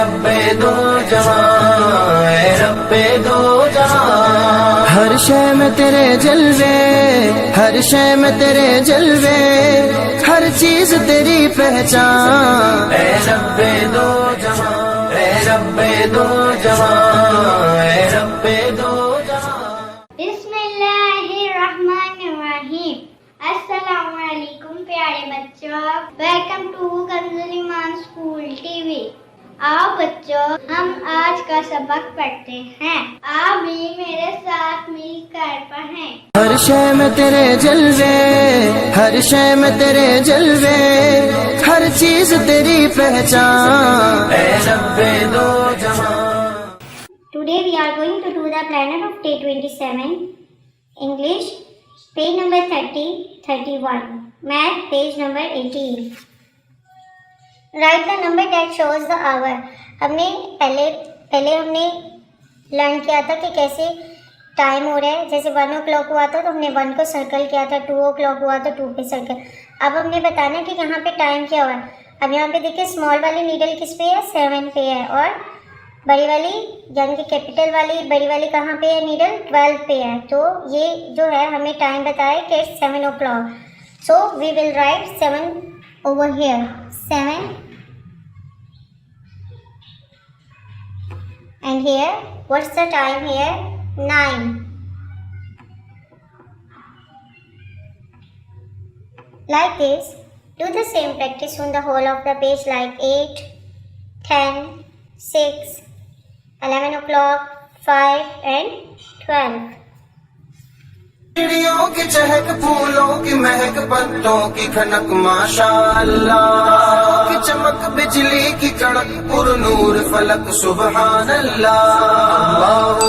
रब्बे दो जहां, ऐ रब्बे दो जहां। हर शय में तेरे जलवे, हर शय में तेरे जलवे, हर चीज तेरी पहचान। ऐ रब्बे दो जहां, ऐ रब्बे दो जहां, ऐ रब्बे दो जहां। बिस्मिल्लाहिर्रहमानिर्रहीम। अस्सलामुअलैकुम प्यारे बच्चों, welcome to Kanzul Iman school TV. आओ बच्चों, हम आज का सबक पढ़ते हैं। आप भी मेरे साथ मिलकर पढ़ें। हर शय में तेरे जलवे, हर शय में तेरे जलवे, हर चीज तेरी पहचान। ऐ रब्बे दो जहां। Today we are going to do the planet of day 27, English, page number 30, 31, Math, page number 18. Write the number that shows the hour. हमने पहले हमने लर्न किया था कि कैसे टाइम हो रहा है। जैसे 1 o'clock हुआ था तो हमने 1 को सर्कल किया था, 2 o'clock हुआ तो 2 पे सर्कल। अब हमने बताना कि यहाँ पे टाइम क्या हुआ है। अब यहाँ पे देखिए स्मॉल वाली नीडल किस पे है, 7 पे है, और बड़ी वाली यानी कि कैपिटल वाली बड़ी वाली कहाँ पे है, नीडल 12 पे है। तो ये जो है हमें टाइम बताया कि 7 o'clock। So we will write 7 over here, 7, and here what's the time here, 9. Like this, do the same practice on the whole of the page, like 8, 10, 6, 11 o'clock, 5 and 12. चिड़ियों की चहक, फूलों की महक, पत्तों की खनक, माशाअल्लाह की चमक, बिजली की कड़क, पुरनूर फलक, सुबहान अल्लाह।